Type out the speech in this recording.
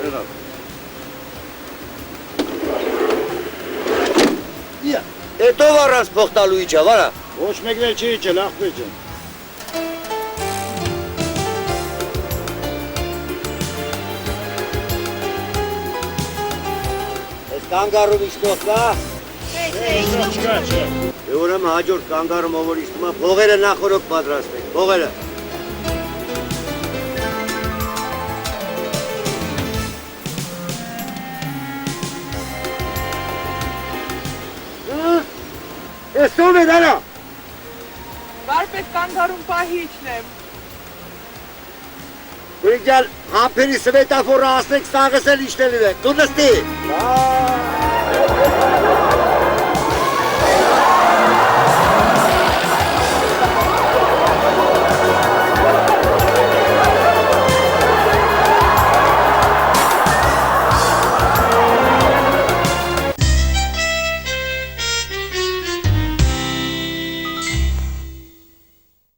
Եղավ։ Էտո վառած փոխտալու իջա, վարա։ Ոչ մեկն էլ չի իջել, ախպեր ջան։ Այս կանգարում իշտող կա։ Չէ։ Է ուրեմն հաջորդ կանգարում ով որ իշտում է, փողերը նախորոք պատրաստվեք, փողերը։ Ես ով է դարա։ Վարպետ կանգարում պահի իջնեմ։ Ուրիջալ, համպերի սվետաֆորը ասեք սաղս էլ իշտելու է, դու նստի։